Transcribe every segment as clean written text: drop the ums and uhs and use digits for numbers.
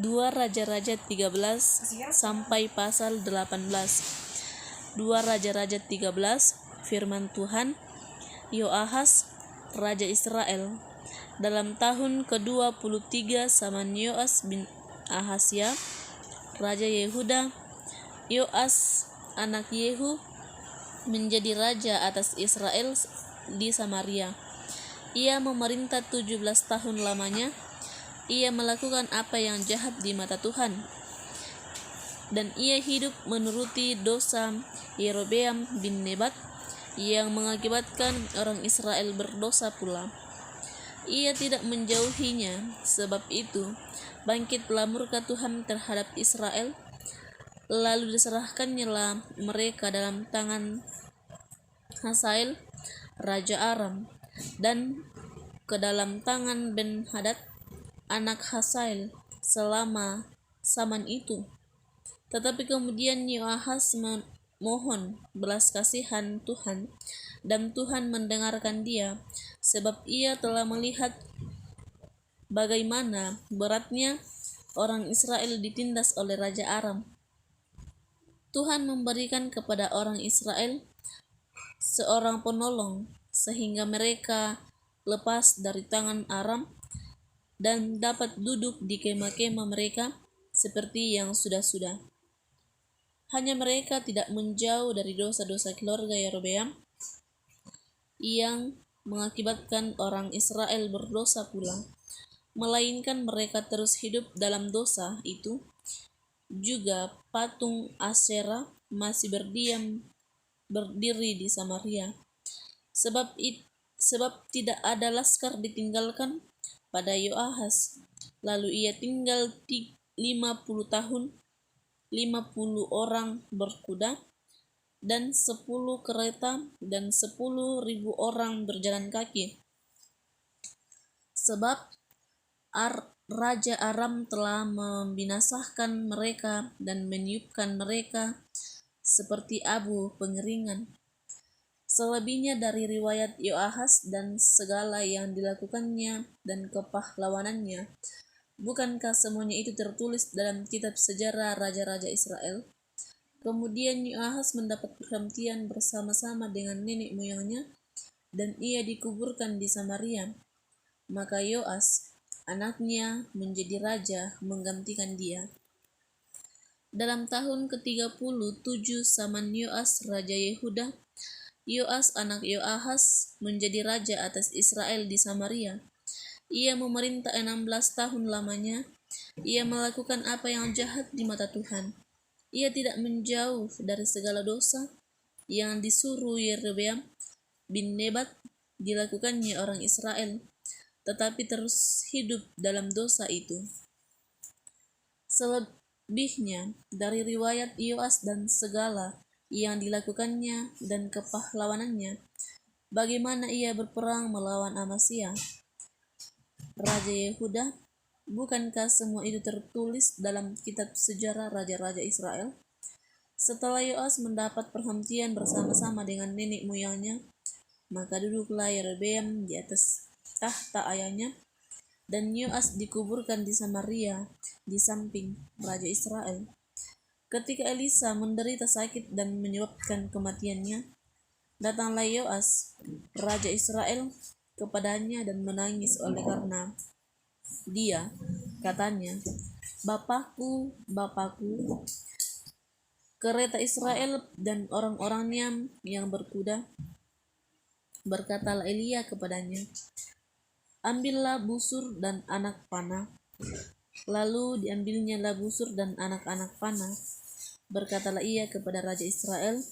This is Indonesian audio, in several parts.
2 Raja-Raja 13 sampai pasal 18. 2 Raja-Raja 13, firman Tuhan, Yoahas, Raja Israel, dalam tahun ke-23 zaman Yoas bin Ahasya, Raja Yehuda, Yoas anak Yehu menjadi raja atas Israel di Samaria. Ia memerintah 17 tahun lamanya. Ia melakukan apa yang jahat di mata Tuhan, dan ia hidup menuruti dosa Yerobeam bin Nebat yang mengakibatkan orang Israel berdosa pula. Ia tidak menjauhinya, sebab itu bangkitlah murka Tuhan terhadap Israel, lalu diserahkannyalah mereka dalam tangan Hazael, Raja Aram, dan ke dalam tangan Ben-Hadad, anak Hazael, selama zaman itu. Tetapi kemudian Yoahas memohon belas kasihan Tuhan, dan Tuhan mendengarkan dia, sebab ia telah melihat bagaimana beratnya orang Israel ditindas oleh Raja Aram. Tuhan memberikan kepada orang Israel seorang penolong, sehingga mereka lepas dari tangan Aram dan dapat duduk di kemah-kemah mereka seperti yang sudah-sudah. Hanya mereka tidak menjauh dari dosa-dosa keluarga Yerobeam yang mengakibatkan orang Israel berdosa pula, melainkan mereka terus hidup dalam dosa itu. Juga patung Asyera masih berdiri di Samaria, sebab tidak ada laskar ditinggalkan pada Yoahas. Lalu ia tinggal 50 tahun, 50 orang berkuda, dan 10 kereta, dan 10.000 orang berjalan kaki. Sebab Raja Aram telah membinasakan mereka dan meniupkan mereka seperti abu pengeringan. Selebihnya dari riwayat Yoahas dan segala yang dilakukannya dan kepahlawanannya, bukankah semuanya itu tertulis dalam kitab sejarah raja-raja Israel? Kemudian Yoahas mendapat perhentian bersama-sama dengan nenek moyangnya, dan ia dikuburkan di Samaria. Maka Yoas, anaknya, menjadi raja menggantikan dia. Dalam tahun ke-37 zaman Yoas Raja Yehuda, Yoas anak Yoahas menjadi raja atas Israel di Samaria. Ia memerintah 16 tahun lamanya. Ia melakukan apa yang jahat di mata Tuhan. Ia tidak menjauh dari segala dosa yang disuruh Yerobeam bin Nebat dilakukannya orang Israel, tetapi terus hidup dalam dosa itu. Selebihnya dari riwayat Yoas dan segala yang dilakukannya dan kepahlawanannya, bagaimana ia berperang melawan Amasya, Raja Yehuda, bukankah semua itu tertulis dalam kitab sejarah raja-raja Israel? Setelah Yoas mendapat perhentian bersama-sama dengan nenek moyangnya, maka duduklah Yerobeam di atas tahta ayahnya, dan Yoas dikuburkan di Samaria di samping Raja Israel. Ketika Elisa menderita sakit dan menyebabkan kematiannya, datanglah Yoas, Raja Israel, kepadanya dan menangis oleh karena dia. Katanya, "Bapakku, Bapakku, kereta Israel dan orang-orangnya yang berkuda." Berkatalah Elia kepadanya, "Ambillah busur dan anak panah." Lalu diambilnyalah busur dan anak-anak panah. Berkatalah ia kepada Raja Israel,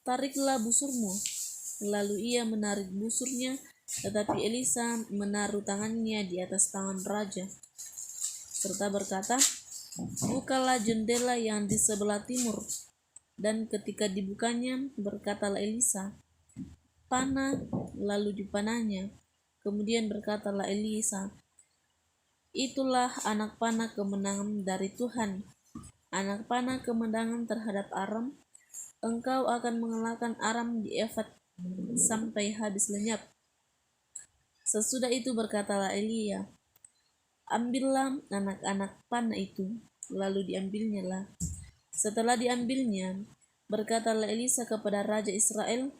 "Tariklah busurmu." Lalu ia menarik busurnya, tetapi Elisa menaruh tangannya di atas tangan raja, serta berkata, "Bukalah jendela yang di sebelah timur." Dan ketika dibukanya, berkatalah Elisa, "Panah." Lalu dipanahnya. Kemudian berkatalah Elisa, "Itulah anak panah kemenangan dari Tuhan, anak panah kemenangan terhadap Aram. Engkau akan mengalahkan Aram di Efat sampai habis lenyap." Sesudah itu berkatalah Elia, Ambillah anak-anak panah itu, lalu diambilnyalah. Setelah diambilnya, berkatalah Elisa kepada Raja Israel,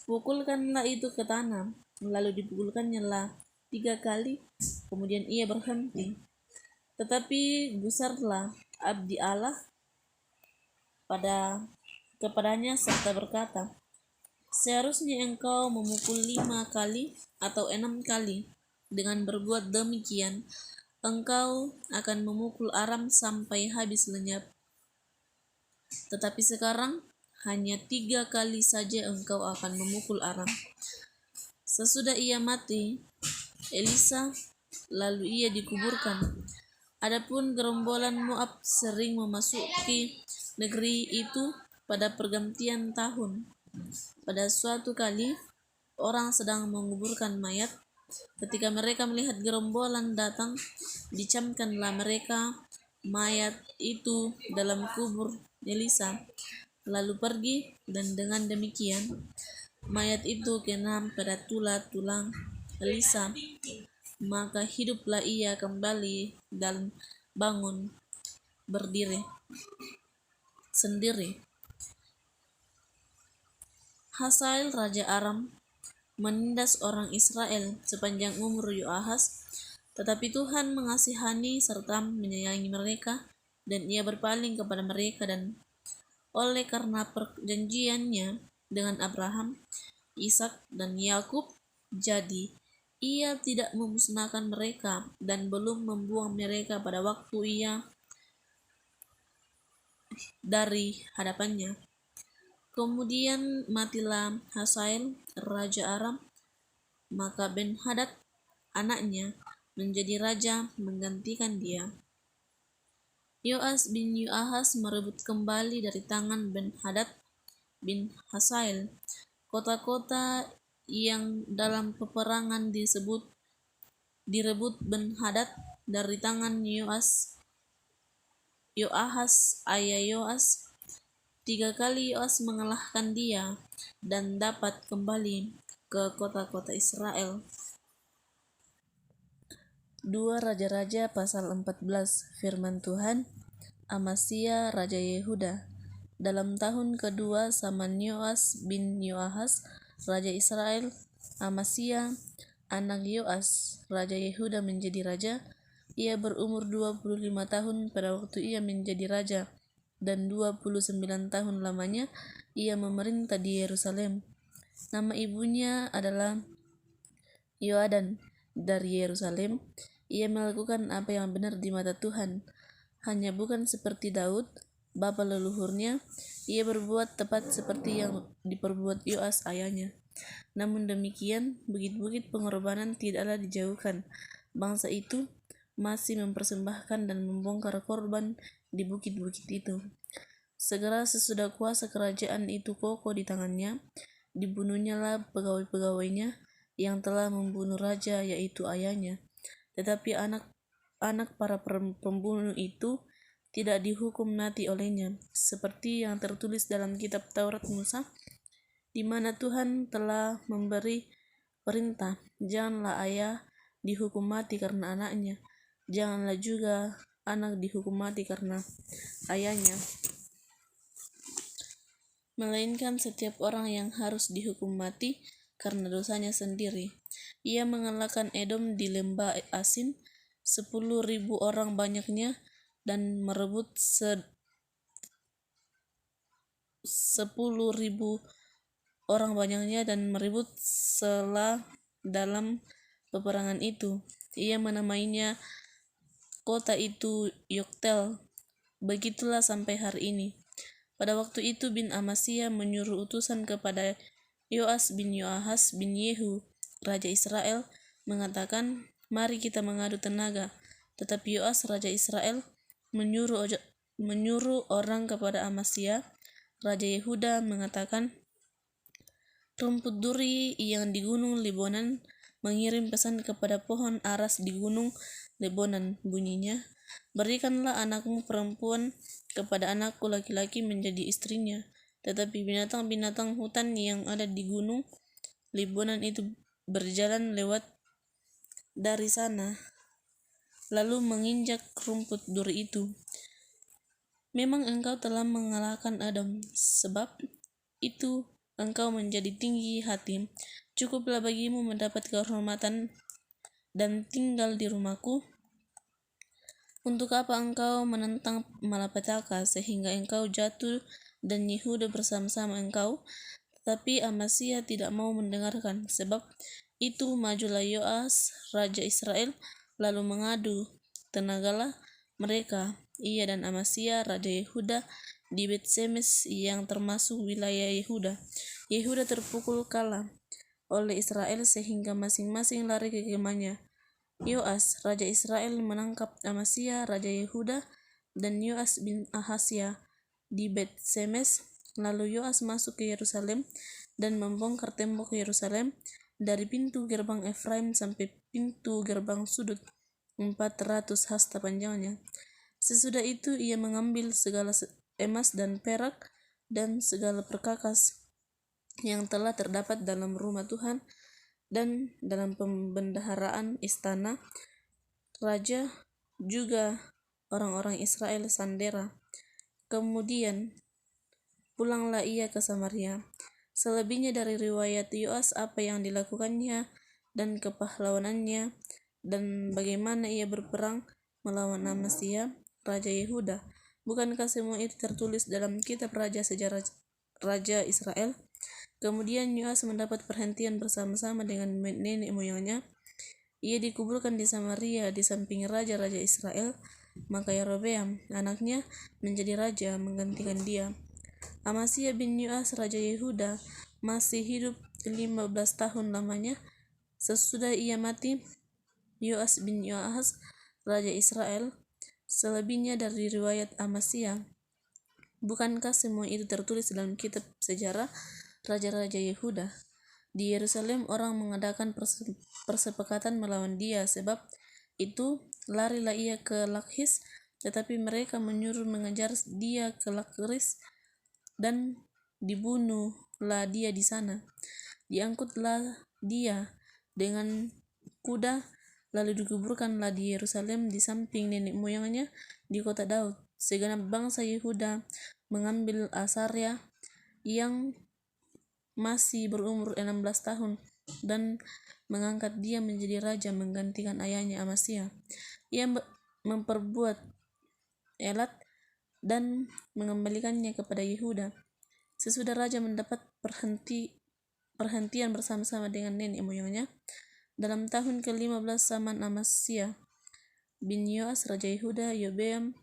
pukulkanlah itu ke tanah. Lalu dipukulkannya lah 3 kali, kemudian ia berhenti. Tetapi gusarlah abdi Allah kepadanya serta berkata, seharusnya engkau memukul 5 kali atau 6 kali. Dengan berbuat demikian, engkau akan memukul Aram sampai habis lenyap. Tetapi sekarang hanya 3 kali saja engkau akan memukul Aram. Sesudah ia mati, Elisa, lalu ia dikuburkan. Adapun gerombolan Moab sering memasuki negeri itu pada pergantian tahun. Pada suatu kali, orang sedang menguburkan mayat. Ketika mereka melihat gerombolan datang, dicamkanlah mereka mayat itu dalam kubur Elisa, lalu pergi, dan dengan demikian mayat itu kena pada tulang Elisa. Maka hiduplah ia kembali dan bangun berdiri sendiri. Hazael Raja Aram menindas orang Israel sepanjang umur Yoahas, tetapi Tuhan mengasihani serta menyayangi mereka, dan ia berpaling kepada mereka, dan oleh karena perjanjiannya dengan Abraham, Ishak, dan Yakub, jadi ia tidak memusnahkan mereka dan belum membuang mereka pada waktu ia dari hadapannya. Kemudian matilah Hazael Raja Aram, maka Ben-Hadad anaknya menjadi raja menggantikan dia. Yoas bin Yoahas merebut kembali dari tangan Ben-Hadad bin Hazael kota-kota yang dalam peperangan direbut Ben-Hadad dari tangan Yoahas ayah Yoas. 3 kali Yoas mengalahkan dia dan dapat kembali ke kota-kota Israel. 2 Raja-Raja pasal 14. Firman Tuhan, Amasya Raja Yehuda. Dalam tahun kedua zaman Yoas bin Yoahas Raja Israel, Amasya anak Yoas Raja Yehuda menjadi raja. Ia berumur 25 tahun pada waktu ia menjadi raja, dan 29 tahun lamanya ia memerintah di Yerusalem. Nama ibunya adalah Yoadan dari Yerusalem. Ia melakukan apa yang benar di mata Tuhan, hanya bukan seperti Daud, bapa leluhurnya. Ia berbuat tepat seperti yang diperbuat Yoas ayahnya. Namun demikian, bukit-bukit pengorbanan tidaklah dijauhkan. Bangsa itu masih mempersembahkan dan membongkar korban di bukit-bukit itu. Segera sesudah kuasa kerajaan itu kokoh di tangannya, dibunuhnyalah pegawai-pegawainya yang telah membunuh raja, yaitu ayahnya. Tetapi anak para pembunuh itu tidak dihukum mati olehnya, seperti yang tertulis dalam kitab Taurat Musa, di mana Tuhan telah memberi perintah, janganlah ayah dihukum mati karena anaknya, janganlah juga anak dihukum mati karena ayahnya, melainkan setiap orang yang harus dihukum mati karena dosanya sendiri. Ia mengalahkan Edom di lembah Asin, 10.000 orang banyaknya, dan merebut 10.000 orang banyaknya dan merebut Sela dalam peperangan itu. Ia menamainya kota itu Yoktel. Begitulah sampai hari ini. Pada waktu itu bin Amasya menyuruh utusan kepada Yoas bin Yoahas bin Yehu, Raja Israel, mengatakan, mari kita mengadu tenaga. Tetapi Yoas Raja Israel menyuruh orang kepada Amasya, Raja Yehuda, mengatakan, rumput duri yang di gunung Libanon mengirim pesan kepada pohon aras di gunung Libanon, bunyinya, berikanlah anakmu perempuan kepada anakku laki-laki menjadi istrinya. Tetapi binatang-binatang hutan yang ada di gunung Libanon itu berjalan lewat dari sana. lalu menginjak rumput duri itu. Memang engkau telah mengalahkan Adam, sebab itu engkau menjadi tinggi hati. Cukuplah bagimu mendapat kehormatan dan tinggal di rumahku. Untuk apa engkau menentang malapetaka sehingga engkau jatuh dan Yehuda bersama-sama engkau? Tetapi Amasya tidak mau mendengarkan. Sebab itu majulah Yoas, raja Israel, lalu mengadu tenagalah mereka, ia dan Amasya, raja Yehuda, di Bet-Semes yang termasuk wilayah Yehuda. Yehuda terpukul kalah oleh Israel sehingga masing-masing lari ke kemahnya. Yoas, raja Israel, menangkap Amasya, raja Yehuda, dan Yoas bin Ahasya di Bet-Semes. Lalu Yoas masuk ke Yerusalem dan membongkar tembok Yerusalem dari pintu gerbang Efraim sampai pintu gerbang sudut, 400 hasta panjangnya. Sesudah itu ia mengambil segala emas dan perak dan segala perkakas yang telah terdapat dalam rumah Tuhan dan dalam pembendaharaan istana raja, juga orang-orang Israel sandera. Kemudian pulanglah ia ke Samaria. Selebihnya dari riwayat Yoas apa yang dilakukannya dan kepahlawanannya dan bagaimana ia berperang melawan Amasya, raja Yehuda. Bukankah semua itu tertulis dalam kitab raja sejarah raja Israel? Kemudian Yoas mendapat perhentian bersama-sama dengan nenek moyangnya. Ia dikuburkan di Samaria di samping raja-raja Israel. Maka Yerobeam, anaknya, menjadi raja menggantikan dia. Amasya bin Yoas, raja Yehuda, masih hidup 15 tahun lamanya. Sesudah ia mati, Yoas bin Yoahas, raja Israel. Selebihnya dari riwayat Amasya. Bukankah semua itu tertulis dalam kitab sejarah raja-raja Yehuda? Di Yerusalem orang mengadakan persepakatan melawan dia, sebab itu larilah ia ke Lakhis, tetapi mereka menyuruh mengejar dia ke Lakhis dan dibunuhlah dia di sana. Diangkutlah dia dengan kuda, lalu dikuburkanlah di Yerusalem di samping nenek moyangnya di kota Daud. Segenap bangsa Yehuda mengambil Asarya yang masih berumur 16 tahun dan mengangkat dia menjadi raja menggantikan ayahnya Amasya. Ia memperbuat Elat dan mengembalikannya kepada Yehuda. Sesudah raja mendapat perhentian bersama-sama dengan nenek moyangnya, dalam tahun ke-15 zaman Amasya bin Yoas raja Yehuda, Yobeam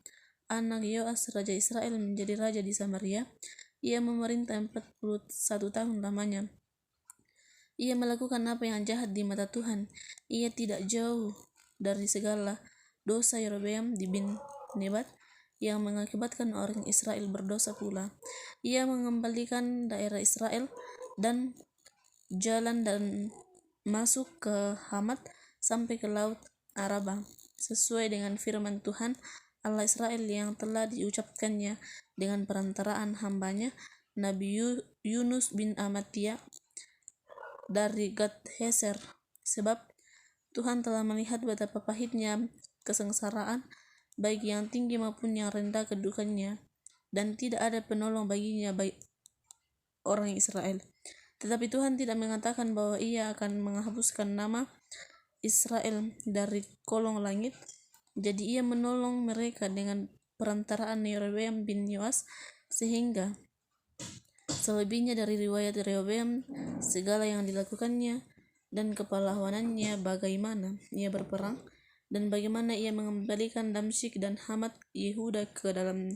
anak Yoas raja Israel menjadi raja di Samaria. Ia memerintah 41 tahun lamanya. Ia melakukan apa yang jahat di mata Tuhan. Ia tidak jauh dari segala dosa Yerobeam bin Nebat yang mengakibatkan orang Israel berdosa pula. Ia mengembalikan daerah Israel dan jalan dan masuk ke Hamat sampai ke laut Araba, sesuai dengan firman Tuhan Allah Israel yang telah diucapkannya dengan perantaraan hambanya Nabi Yunus bin Amatya dari Gad-Heser. Sebab Tuhan telah melihat betapa pahitnya kesengsaraan baik yang tinggi maupun yang rendah kedudukannya, dan tidak ada penolong baginya baik orang Israel. Tetapi Tuhan tidak mengatakan bahwa ia akan menghapuskan nama Israel dari kolong langit. Jadi ia menolong mereka dengan perantaraan Yerobeam bin Yoas, sehingga selebihnya dari riwayat Yerobeam, segala yang dilakukannya dan kepahlawanannya, bagaimana ia berperang dan bagaimana ia mengembalikan Damsyik dan Hamat Yehuda ke dalam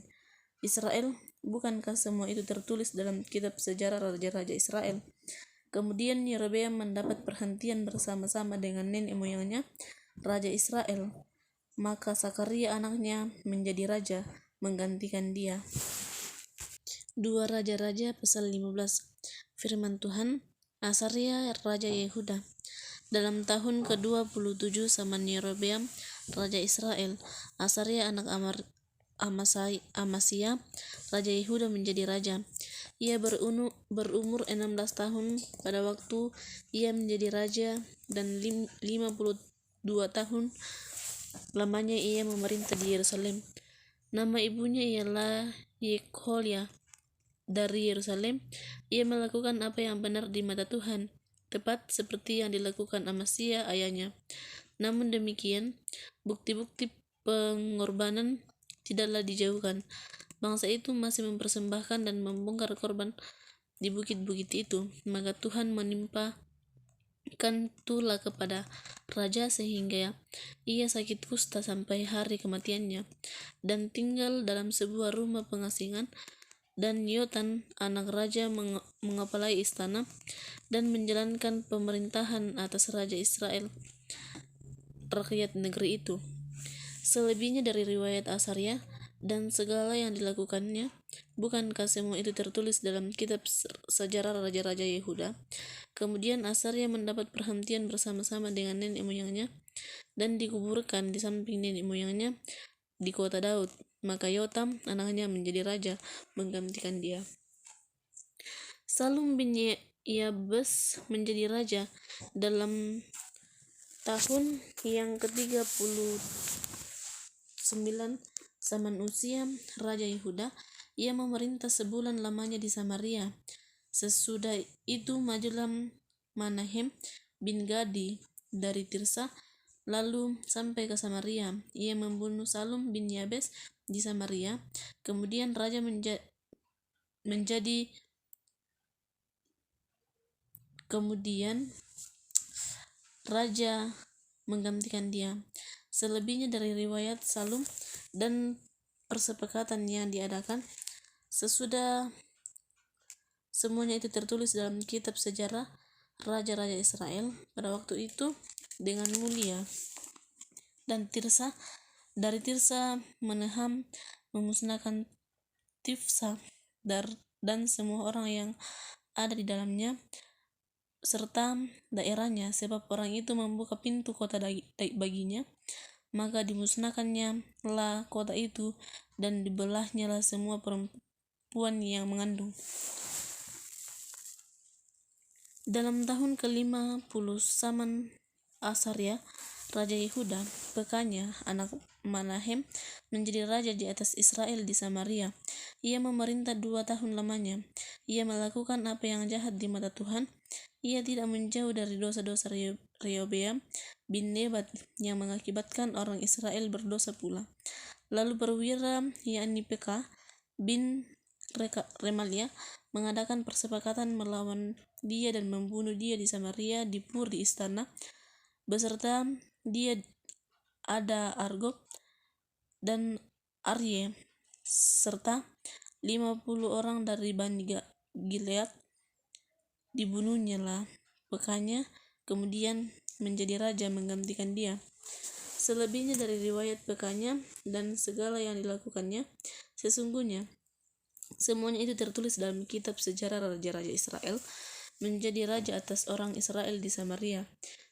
Israel, bukankah semua itu tertulis dalam kitab sejarah raja-raja Israel? Kemudian Yerobeam mendapat perhentian bersama-sama dengan nenek moyangnya, raja Israel. Maka Sakaria anaknya menjadi raja menggantikan dia. 2 Raja-Raja pasal 15. Firman Tuhan, Asarya raja Yehuda. Dalam tahun ke-27 zaman Yerobeam raja Israel, Asarya anak Amasya raja Yehuda menjadi raja. Ia berumur 16 tahun pada waktu ia menjadi raja, dan 52 tahun lamanya ia memerintah di Yerusalem. Nama ibunya ialah Yekholia. Dari Yerusalem, ia melakukan apa yang benar di mata Tuhan, tepat seperti yang dilakukan Amasya ayahnya. Namun demikian, bukti-bukti pengorbanan tidaklah dijauhkan. Bangsa itu masih mempersembahkan dan membongkar korban di bukit-bukit itu. Maka Tuhan menimpakan tula kepada raja sehingga ia sakit kusta sampai hari kematiannya, dan tinggal dalam sebuah rumah pengasingan. Dan Yotam anak raja mengepalai istana dan menjalankan pemerintahan atas raja Israel, rakyat negeri itu. Selebihnya dari riwayat Asaria dan segala yang dilakukannya, bukankah semua itu tertulis dalam kitab sejarah raja-raja Yehuda? Kemudian Asaria mendapat perhentian bersama-sama dengan nenek moyangnya dan dikuburkan di samping nenek moyangnya di kota Daud. Maka Yotam anaknya menjadi raja menggantikan dia. Salum bin Yabes menjadi raja dalam tahun yang ke-39 zaman usia Raja Yehuda. Ia memerintah sebulan lamanya di Samaria. Sesudah itu majulah Manahem bin Gadi dari Tirsa lalu sampai ke Samaria. Ia membunuh Salum bin Yabes di Samaria. Kemudian raja menggantikan dia. Selebihnya dari riwayat Salum dan persepakatan yang diadakan sesudah semuanya itu tertulis dalam kitab sejarah raja-raja Israel pada waktu itu dengan mulia. Dan dari Tirsa Menahem memusnahkan Tifsa dan semua orang yang ada di dalamnya serta daerahnya, sebab orang itu membuka pintu kota baginya. Maka dimusnahkannya lah kota itu dan dibelahnya lah semua perempuan yang mengandung. Dalam tahun ke-50 zaman Asaria raja Yehuda, Pekahnya anak Manahem menjadi raja di atas Israel di Samaria. Ia memerintah 2 tahun lamanya. Ia melakukan apa yang jahat di mata Tuhan. Ia tidak menjauh dari dosa-dosa Rehoboam bin Nebat yang mengakibatkan orang Israel berdosa pula. Lalu perwira yakni Pekah bin Remalia mengadakan persepakatan melawan dia dan membunuh dia di Samaria di Pur di istana. Beserta dia ada Argob dan Arye serta 50 orang dari Bani Gilead. Dibunuhnya lah Pekahnya kemudian menjadi raja menggantikan dia. Selebihnya dari riwayat Pekahnya dan segala yang dilakukannya, sesungguhnya semuanya itu tertulis dalam kitab sejarah raja-raja Israel. Menjadi raja atas orang Israel di Samaria.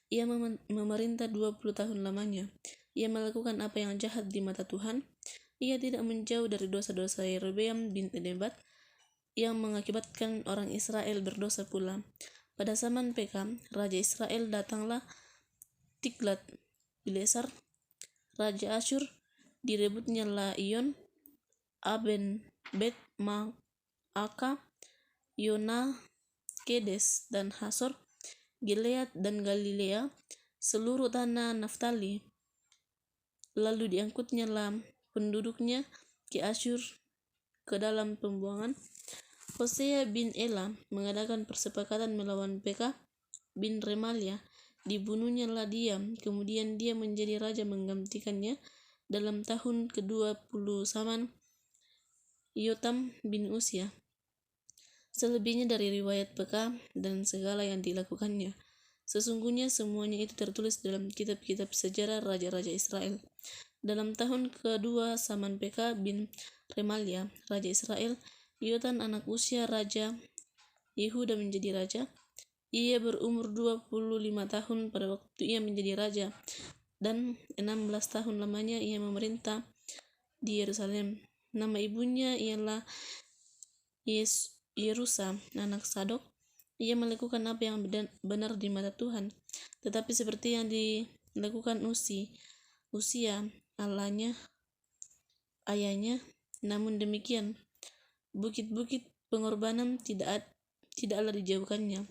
Ia memerintah 20 tahun lamanya. Ia melakukan apa yang jahat di mata Tuhan. Ia tidak menjauh dari dosa-dosa Yerobeam bin Nebat yang mengakibatkan orang Israel berdosa pula. Pada zaman Pekah, raja Israel, datanglah Tiglat Pileser, raja Asyur. Direbutnya lah Iyon, Aben Bet Maaka, Yona, Kedes dan Hasor, Gilead dan Galilea, seluruh tanah Naftali. Lalu diangkutnya lah penduduknya ke Asyur ke dalam pembuangan. Hosea bin Ela mengadakan persepakatan melawan Pekah bin Remalia. Dibunuhnya lah dia, kemudian dia menjadi raja menggantikannya dalam tahun ke-20 zaman Yotam bin Usia. Selebihnya dari riwayat Pekah dan segala yang dilakukannya, sesungguhnya semuanya itu tertulis dalam kitab-kitab sejarah raja-raja Israel. Dalam tahun kedua zaman Pekah bin Remalia, raja Israel, Yotam anak Usia raja Yehuda menjadi raja. Ia berumur 25 tahun pada waktu ia menjadi raja, dan 16 tahun lamanya ia memerintah di Yerusalem. Nama ibunya ialah Yerusa, anak Sadok. Ia melakukan apa yang benar di mata Tuhan, tetapi seperti yang dilakukan Uzi, Usia ayahnya. Namun demikian, bukit-bukit pengorbanan tidaklah dijauhkannya.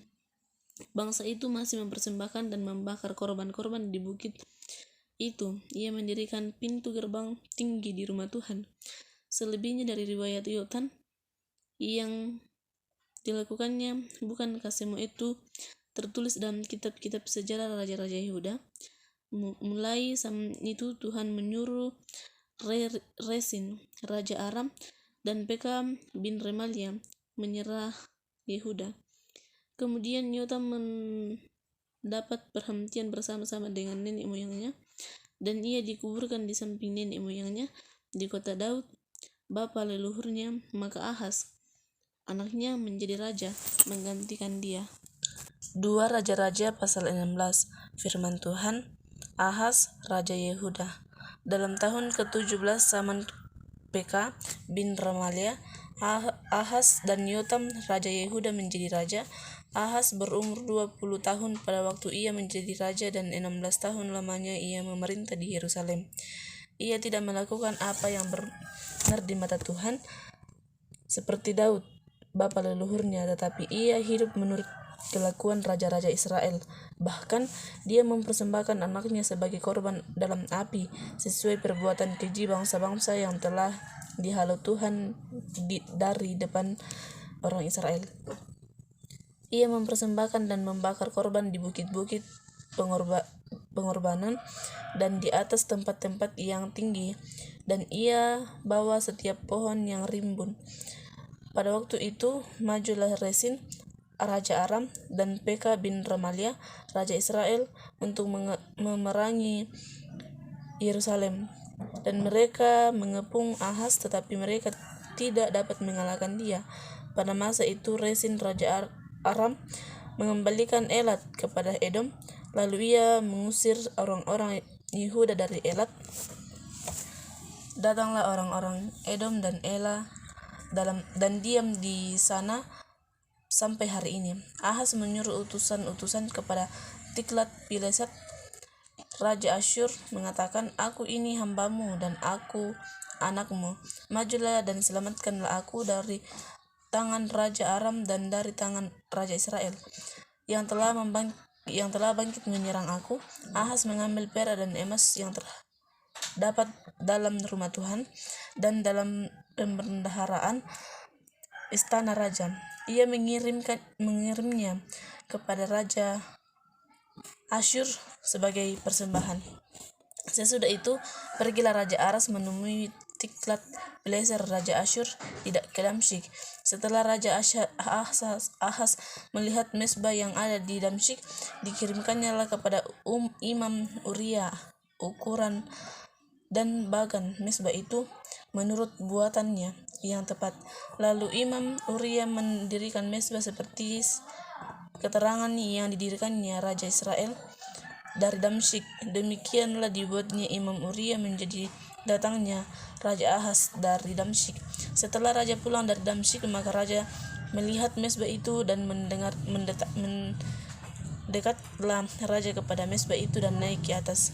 Bangsa itu masih mempersembahkan dan membakar korban-korban di bukit itu. Ia mendirikan pintu gerbang tinggi di rumah Tuhan. Selebihnya dari riwayat Yotan yang dilakukannya, bukankah semua itu tertulis dalam kitab-kitab sejarah raja-raja Yehuda? Mulai saat itu Tuhan menyuruh Resin, Raja Aram, dan Pekah bin Remalia menyerah Yehuda. Kemudian Yotam mendapat perhentian bersama-sama dengan nenek moyangnya, dan ia dikuburkan di samping nenek moyangnya di kota Daud, bapa leluhurnya. Maka Ahaz, anaknya, menjadi raja menggantikan dia. 2 Raja-Raja pasal 16. Firman Tuhan. Ahaz, Raja Yehuda. Dalam tahun ke-17 zaman Pekah bin Remalia, Ahaz dan Yotam Raja Yehuda menjadi raja. Ahaz berumur 20 tahun pada waktu ia menjadi raja, dan 16 tahun lamanya ia memerintah di Yerusalem. Ia tidak melakukan apa yang benar di mata Tuhan seperti Daud, bapa leluhurnya, tetapi ia hidup menurut kelakuan raja-raja Israel. Bahkan dia mempersembahkan anaknya sebagai korban dalam api, sesuai perbuatan keji bangsa-bangsa yang telah dihalau Tuhan dari depan orang Israel. Ia mempersembahkan dan membakar korban di bukit-bukit pengorbanan dan di atas tempat-tempat yang tinggi, dan ia bawa setiap pohon yang rimbun. Pada waktu itu majulah Resin, Raja Aram, dan Pekah bin Remalia, Raja Israel, untuk memerangi Yerusalem, dan mereka mengepung Ahaz, tetapi mereka tidak dapat mengalahkan dia. Pada masa itu Resin, Raja Aram, mengembalikan Elat kepada Edom, lalu ia mengusir orang-orang Yehuda dari Elat. Datanglah orang-orang Edom dan Ela dan diam di sana sampai hari ini. Ahaz menyuruh utusan-utusan kepada Tiglat-Pileser, Raja Asyur, mengatakan, "Aku ini hambamu dan aku anakmu. Majulah dan selamatkanlah aku dari tangan Raja Aram dan dari tangan Raja Israel yang telah bangkit menyerang aku." Ahaz mengambil perak dan emas yang terdapat dalam rumah Tuhan dan dalam pembendaharaan istana raja. Ia mengirimnya kepada Raja Asyur sebagai persembahan. Sesudah itu pergilah Raja Ahaz menemui Tiglat-Pileser Raja Asyur di Damsyik. Setelah Raja Ahaz melihat mezbah yang ada di Damsyik, dikirimkannya kepada Imam Uria ukuran dan bagan mezbah itu menurut buatannya yang tepat. Lalu Imam Uria mendirikan mezbah seperti keterangan yang didirikannya Raja Israel dari Damsyik. Demikianlah dibuatnya Imam Uria menjadi datangnya Raja Ahaz dari Damsyik. Setelah raja pulang dari Damsyik, maka raja melihat mezbah itu dan mendekatlah raja kepada mezbah itu dan naik ke atas,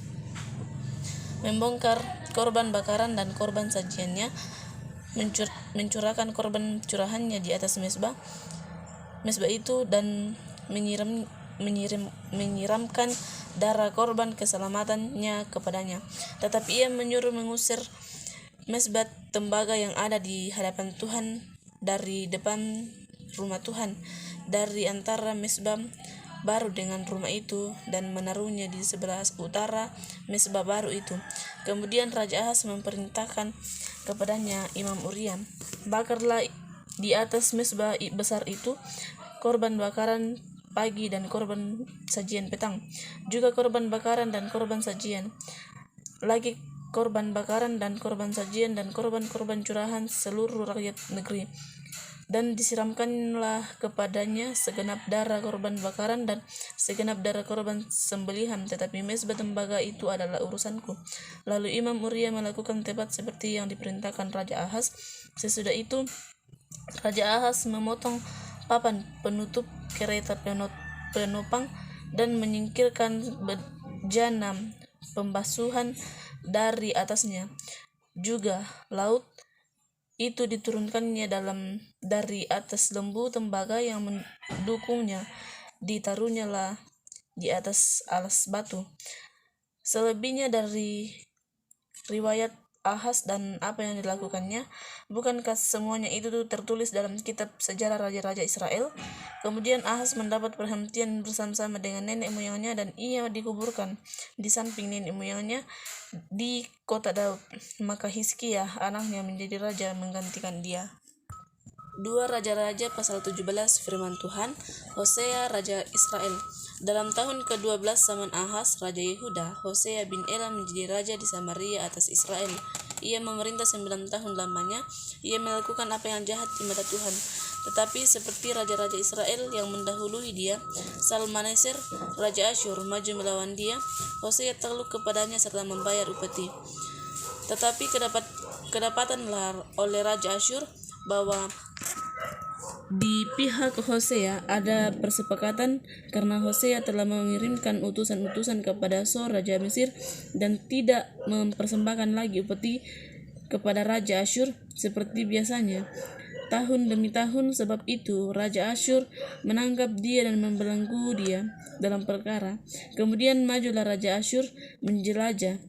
membongkar korban bakaran dan korban sajiannya, mencurahkan korban curahannya di atas mezbah itu, dan menyiramkan darah korban keselamatannya kepadanya. Tetapi ia menyuruh mengusir mezbah tembaga yang ada di hadapan Tuhan dari depan rumah Tuhan, dari antara mezbah baru dengan rumah itu, dan menaruhnya di sebelah utara mezbah baru itu. Kemudian Raja Ahaz memerintahkan kepadanya Imam Uria, "Bakarlah di atas mezbah besar itu korban bakaran pagi dan korban sajian petang, juga korban bakaran dan korban sajian, lagi korban bakaran dan korban sajian, dan korban-korban curahan seluruh rakyat negeri. Dan disiramkanlah kepadanya segenap darah korban bakaran dan segenap darah korban sembelihan, tetapi mezbah tembaga itu adalah urusanku." Lalu Imam Uria melakukan tepat seperti yang diperintahkan Raja Ahaz. Sesudah itu Raja Ahaz memotong papan penutup kereta penopang dan menyingkirkan bejana pembasuhan dari atasnya. Juga laut itu diturunkannya dari atas lembu tembaga yang mendukungnya, ditaruhnya lah di atas alas batu. Selebihnya dari riwayat Ahaz dan apa yang dilakukannya, bukankah semuanya itu tertulis dalam kitab sejarah raja-raja Israel? Kemudian Ahaz mendapat perhentian bersama-sama dengan nenek moyangnya, dan ia dikuburkan di samping nenek moyangnya di kota Daud. Maka Hizkia anaknya menjadi raja menggantikan dia. 2 Raja-Raja pasal 17. Firman Tuhan, Hosea Raja Israel. Dalam tahun ke-12 zaman Ahaz Raja Yehuda, Hosea bin Elam menjadi raja di Samaria atas Israel. Ia memerintah 9 tahun lamanya. Ia melakukan apa yang jahat di mata Tuhan. Tetapi seperti raja-raja Israel yang mendahului dia, Salmaneser Raja Asyur maju melawan dia. Hosea takluk kepadanya serta membayar upeti. Tetapi kedapatanlah oleh Raja Asyur bahwa di pihak Hosea ada persepakatan, karena Hosea telah mengirimkan utusan-utusan kepada So Raja Mesir dan tidak mempersembahkan lagi upeti kepada Raja Asyur seperti biasanya tahun demi tahun. Sebab itu Raja Asyur menangkap dia dan membelenggu dia dalam perkara. Kemudian majulah Raja Asyur menjelajah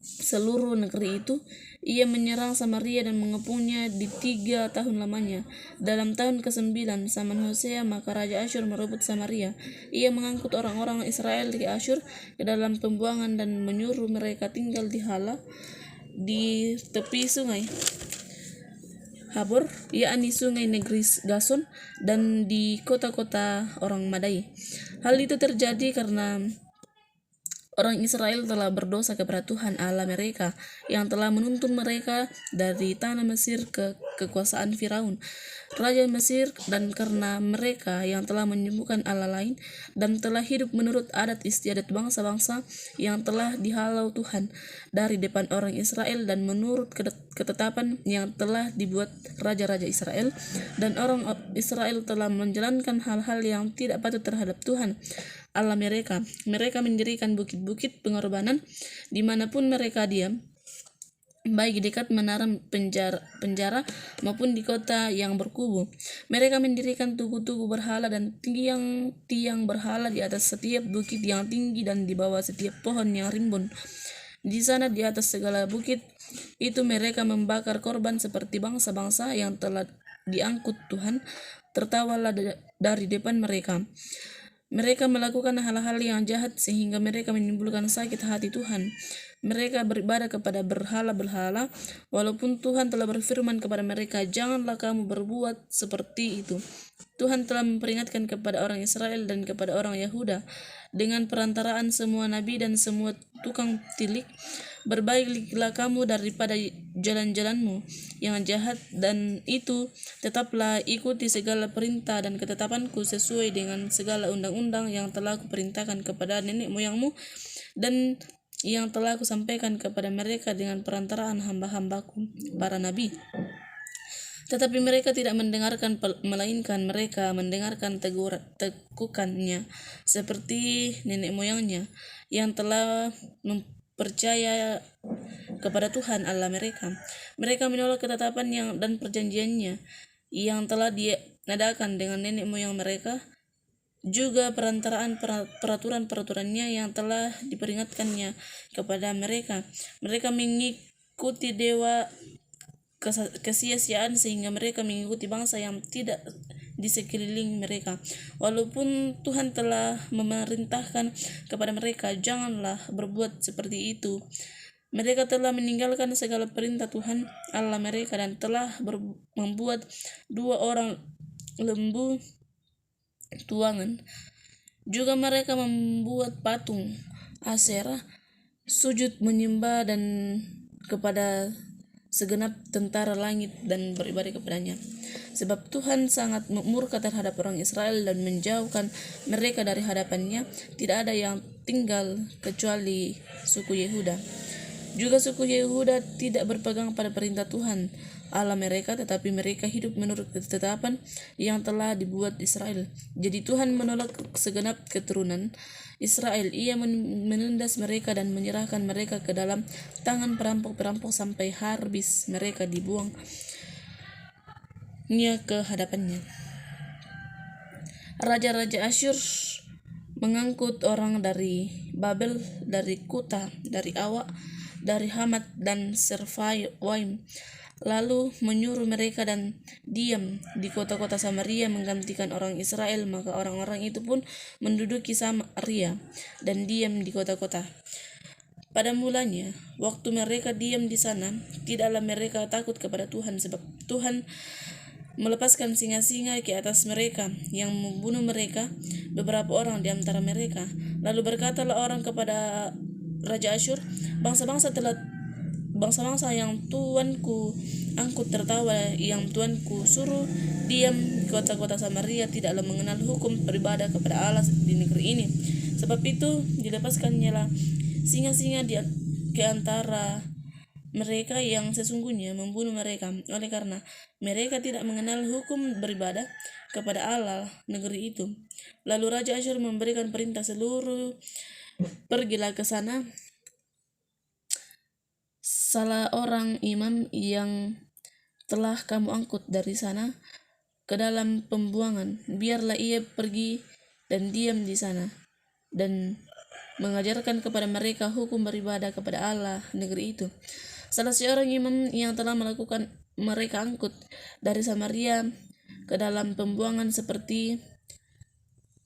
seluruh negeri itu. Ia menyerang Samaria dan mengepungnya di 3 tahun lamanya. Dalam tahun ke-9 zaman Hosea, maka Raja Asyur merebut Samaria. Ia mengangkut orang-orang Israel di Asyur ke dalam pembuangan dan menyuruh mereka tinggal di Hala, di tepi sungai Habor, yakni sungai negeri Gason, dan di kota-kota orang Madai. Hal itu terjadi karena orang Israel telah berdosa kepada Tuhan Allah mereka, yang telah menuntun mereka dari tanah Mesir ke kekuasaan Firaun, Raja Mesir, dan karena mereka yang telah menyembuhkan Allah lain dan telah hidup menurut adat istiadat bangsa-bangsa yang telah dihalau Tuhan dari depan orang Israel, dan menurut ketetapan yang telah dibuat raja-raja Israel. Dan orang Israel telah menjalankan hal-hal yang tidak patut terhadap Tuhan Allah mereka. Mereka mendirikan bukit-bukit pengorbanan dimanapun mereka diam, baik dekat menara penjara maupun di kota yang berkubu. Mereka mendirikan tugu-tugu berhala dan tiang-tiang berhala di atas setiap bukit yang tinggi dan di bawah setiap pohon yang rimbun. Di sana di atas segala bukit itu mereka membakar korban seperti bangsa-bangsa yang telah diangkut Tuhan. Tertawalah dari depan mereka. Mereka melakukan hal-hal yang jahat sehingga mereka menimbulkan sakit hati Tuhan. Mereka beribadah kepada berhala-berhala, walaupun Tuhan telah berfirman kepada mereka, "Janganlah kamu berbuat seperti itu." Tuhan telah memperingatkan kepada orang Israel dan kepada orang Yehuda dengan perantaraan semua nabi dan semua tukang tilik, "Berbaiklah kamu daripada jalan-jalanmu yang jahat, dan itu tetaplah ikuti segala perintah dan ketetapanku sesuai dengan segala undang-undang yang telah kuperintahkan kepada nenek moyangmu dan yang telah kusampaikan kepada mereka dengan perantaraan hamba-hambaku para nabi." Tetapi mereka tidak mendengarkan, melainkan mereka mendengarkan tegukannya seperti nenek moyangnya yang telah percaya kepada Tuhan Allah mereka. Mereka menolak ketetapan dan perjanjiannya yang telah diadakan dengan nenek moyang mereka, juga perantaraan peraturan-peraturannya yang telah diperingatkannya kepada mereka. Mereka mengikuti dewa kesia-siaan sehingga mereka mengikuti bangsa yang tidak di sekeliling mereka. Walaupun Tuhan telah memerintahkan kepada mereka, "Janganlah berbuat seperti itu," mereka telah meninggalkan segala perintah Tuhan Allah mereka dan telah membuat 2 orang lembu tuangan. Juga mereka membuat patung Aserah, sujud menyembah dan kepada segenap tentara langit dan beribadah kepadanya. Sebab Tuhan sangat murka terhadap orang Israel dan menjauhkan mereka dari hadapannya. Tidak ada yang tinggal kecuali suku Yehuda. Juga suku Yehuda tidak berpegang pada perintah Tuhan Allah mereka, tetapi mereka hidup menurut ketetapan yang telah dibuat Israel. Jadi Tuhan menolak segenap keturunan Israel. Ia menindas mereka dan menyerahkan mereka ke dalam tangan perampok-perampok sampai habis mereka dibuangnya ke hadapannya. Raja-raja Asyur mengangkut orang dari Babel, dari Kuta, dari Awak, dari Hamat dan Serfaim, lalu menyuruh mereka dan diam di kota-kota Samaria menggantikan orang Israel. Maka orang-orang itu pun menduduki Samaria dan diam di kota-kota. Pada mulanya, waktu mereka diam di sana, tidaklah mereka takut kepada Tuhan, sebab Tuhan melepaskan singa-singa ke atas mereka yang membunuh mereka, beberapa orang di antara mereka. Lalu berkatalah orang kepada Raja Asyur, bangsa-bangsa yang tuanku angkut tertawa, yang tuanku suruh diam di kota-kota Samaria tidaklah mengenal hukum beribadah kepada Allah di negeri ini. Sebab itu dilepaskannya lah singa-singa ke antara mereka yang sesungguhnya membunuh mereka, oleh karena mereka tidak mengenal hukum beribadah kepada Allah negeri itu. Lalu Raja Asyur memberikan perintah seluruh, pergilah ke sana salah orang imam yang telah kamu angkut dari sana ke dalam pembuangan, biarlah ia pergi dan diam di sana dan mengajarkan kepada mereka hukum beribadah kepada Allah negeri itu. Salah seorang imam yang telah melakukan mereka angkut dari Samaria ke dalam pembuangan seperti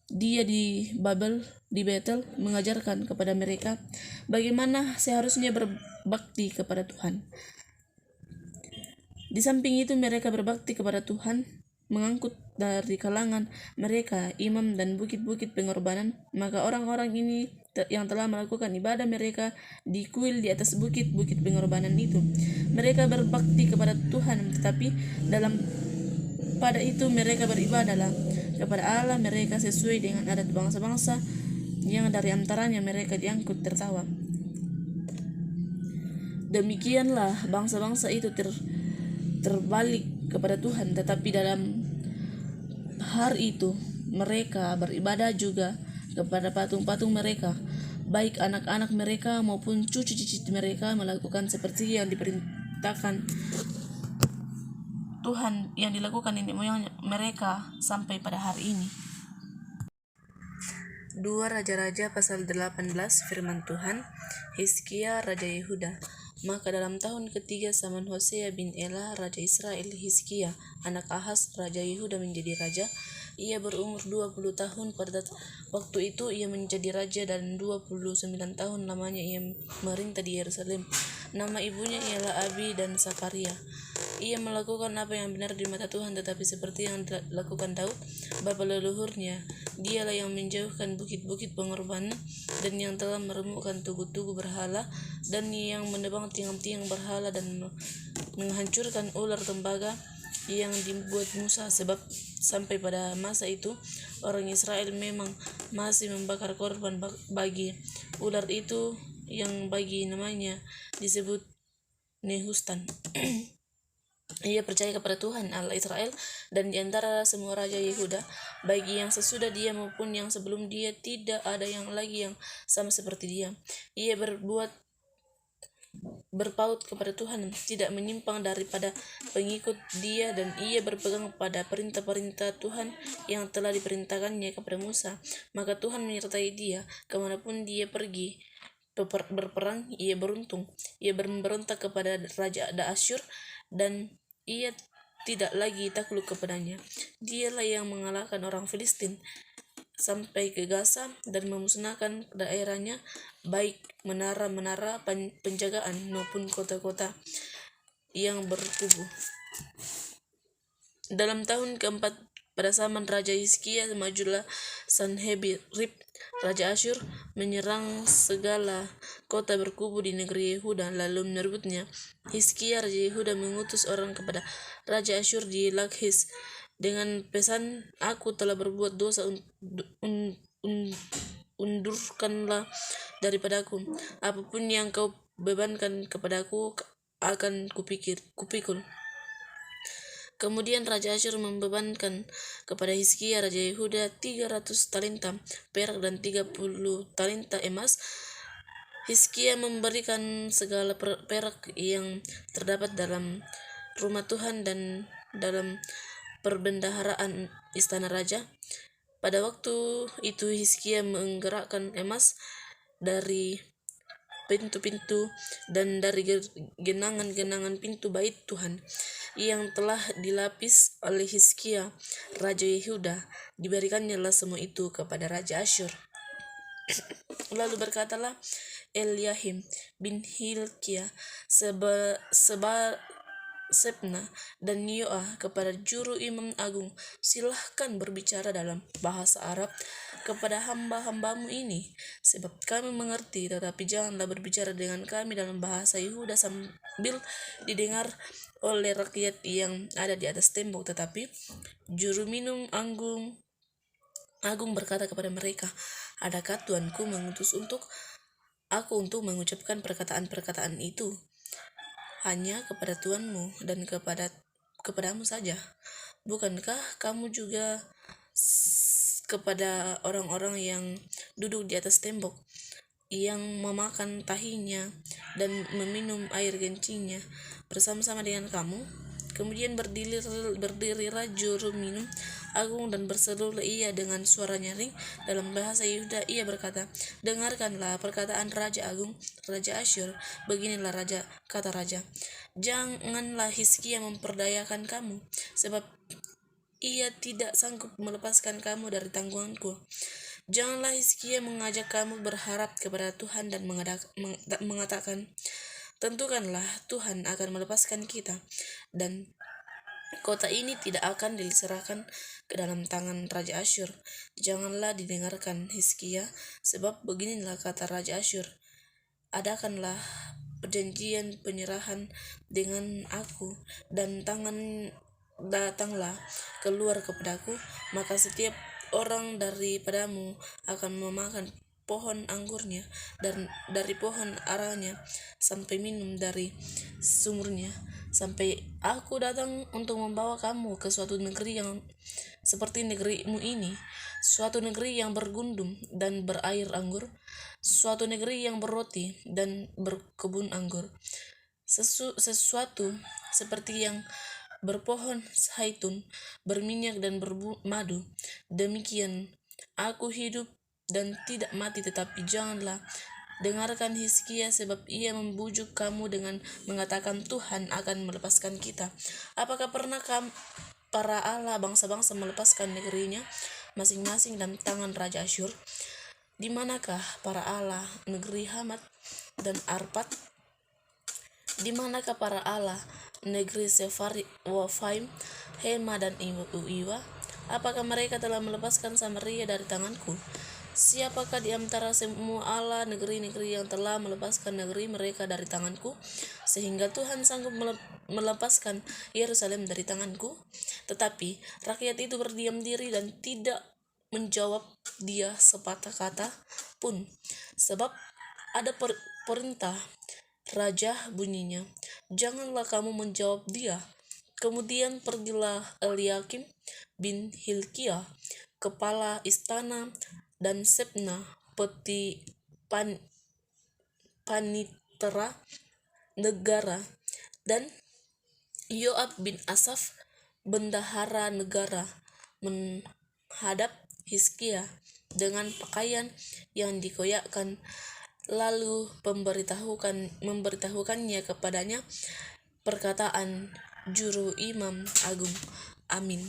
dia di Babel, di Betel, mengajarkan kepada mereka bagaimana seharusnya berbakti kepada Tuhan. Di samping itu mereka berbakti kepada Tuhan, mengangkut dari kalangan mereka imam dan bukit-bukit pengorbanan. Maka orang-orang ini yang telah melakukan ibadah mereka di kuil di atas bukit-bukit pengorbanan itu. Mereka berbakti kepada Tuhan, tetapi pada itu mereka beribadahlah kepada Allah mereka sesuai dengan adat bangsa-bangsa yang dari antaranya mereka diangkut tertawa. Demikianlah bangsa-bangsa itu terbalik kepada Tuhan, tetapi dalam hari itu mereka beribadah juga kepada patung-patung mereka, baik anak-anak mereka maupun cucu-cucu mereka melakukan seperti yang diperintahkan Tuhan yang dilakukan nenek moyang mereka sampai pada hari ini. 2 Raja-Raja pasal 18. Firman Tuhan. Hizkia Raja Yehuda. Maka dalam tahun ketiga zaman Hosea bin Ela Raja Israel, Hizkia anak Ahaz Raja Yehuda menjadi raja. Ia berumur 20 tahun pada waktu itu ia menjadi raja, dan 29 tahun lamanya ia merintah di Yerusalem. Nama ibunya ialah Abi dan Sakaria. Ia melakukan apa yang benar di mata Tuhan, tetapi seperti yang dilakukan Daud bapa leluhurnya, dialah yang menjauhkan bukit-bukit pengorbanan dan yang telah meremukkan tugu-tugu berhala dan yang menebang tiang-tiang berhala dan menghancurkan ular tembaga yang dibuat Musa. Sebab sampai pada masa itu orang Israel memang masih membakar korban bagi ular itu yang bagi namanya disebut Nehustan. Ia percaya kepada Tuhan Allah Israel, dan di antara semua raja Yehuda, baik yang sesudah dia maupun yang sebelum dia, tidak ada yang lagi yang sama seperti dia. Ia berpaut kepada Tuhan, tidak menyimpang daripada pengikut dia, dan ia berpegang pada perintah-perintah Tuhan yang telah diperintahkannya kepada Musa. Maka Tuhan menyertai dia kemanapun dia pergi berperang. Ia beruntung. Ia memberontak kepada Raja Asyur dan ia tidak lagi takluk kepadanya. Dialah yang mengalahkan orang Filistin sampai ke Gaza dan memusnahkan daerahnya, baik menara-menara penjagaan maupun kota-kota yang berkubu. Dalam tahun keempat pada zaman Raja Hizkia, majulah Sanherib Raja Asyur menyerang segala kota berkubu di negeri Yehuda lalu merebutnya. Hizkia Raja Yehuda mengutus orang kepada Raja Asyur di Lakhis dengan pesan, aku telah berbuat dosa, undurkanlah daripadaku apapun yang kau bebankan kepadaku akan kupikul. Kemudian Raja Asyur membebankan kepada Hizkia Raja Yehuda 300 talenta perak dan 30 talenta emas. Hizkia memberikan segala perak yang terdapat dalam rumah Tuhan dan dalam perbendaharaan istana raja. Pada waktu itu Hizkia menggerakkan emas dari pintu-pintu dan dari genangan-genangan pintu bait Tuhan yang telah dilapis oleh Hizkia Raja Yehuda. Diberikannya lah semua itu kepada Raja Asyur. Lalu berkatalah Eliahim bin Hilkia Sebna dan Yoah kepada juru imam agung, silahkan berbicara dalam bahasa Arab kepada hamba-hambamu ini, sebab kami mengerti, tetapi janganlah berbicara dengan kami dalam bahasa Yehuda sambil didengar oleh rakyat yang ada di atas tembok. Tetapi juru minum agung berkata kepada mereka, adakah Tuanku mengutus aku untuk mengucapkan perkataan-perkataan itu hanya kepada Tuanmu dan kepadamu saja? Bukankah kamu juga kepada orang-orang yang duduk di atas tembok, yang memakan tahinya dan meminum air kencingnya bersama-sama dengan kamu? Kemudian berdirilah juru minum agung dan berserulah ia dengan suara nyaring dalam bahasa Yehuda. Ia berkata, dengarkanlah perkataan Raja Agung, Raja Asyur. Beginilah kata Raja, janganlah Hizkia memperdayakan kamu, sebab ia tidak sanggup melepaskan kamu dari tanggunganku. Janganlah Hizkia mengajak kamu berharap kepada Tuhan dan mengatakan, tentukanlah Tuhan akan melepaskan kita, dan kota ini tidak akan diserahkan ke dalam tangan Raja Asyur. Janganlah didengarkan Hizkia, sebab beginilah kata Raja Asyur, adakanlah perjanjian penyerahan dengan aku, dan datanglah keluar kepadaku, maka setiap orang daripadamu akan memakan pohon anggurnya dan dari pohon aranya sampai minum dari sumurnya, sampai aku datang untuk membawa kamu ke suatu negeri yang seperti negerimu ini, suatu negeri yang bergundum dan berair anggur, suatu negeri yang berroti dan berkebun anggur, sesuatu seperti yang berpohon zaitun, berminyak dan bermadu. Demikian aku hidup dan tidak mati. Tetapi janganlah dengarkan Hizkia, sebab ia membujuk kamu dengan mengatakan, Tuhan akan melepaskan kita. Apakah pernah para Allah bangsa-bangsa melepaskan negerinya masing-masing dan tangan Raja Asyur? Di manakah para Allah negeri Hamat dan Arpad? Di manakah para Allah negeri Wafaim, Hema dan Iwa? Apakah mereka telah melepaskan Samaria dari tanganku? Siapakah di antara semua Allah negeri-negeri yang telah melepaskan negeri mereka dari tanganku, sehingga Tuhan sanggup melepaskan Yerusalem dari tanganku? Tetapi rakyat itu berdiam diri dan tidak menjawab dia sepatah kata pun, sebab ada perintah Raja bunyinya, janganlah kamu menjawab dia. Kemudian pergilah Eliakim bin Hilkia, kepala istana, dan Sebna, panitera negara, dan Yoab bin Asaf, bendahara negara, menghadap Hizkia dengan pakaian yang dikoyakkan, lalu memberitahukannya kepadanya perkataan juru imam agung. Amin.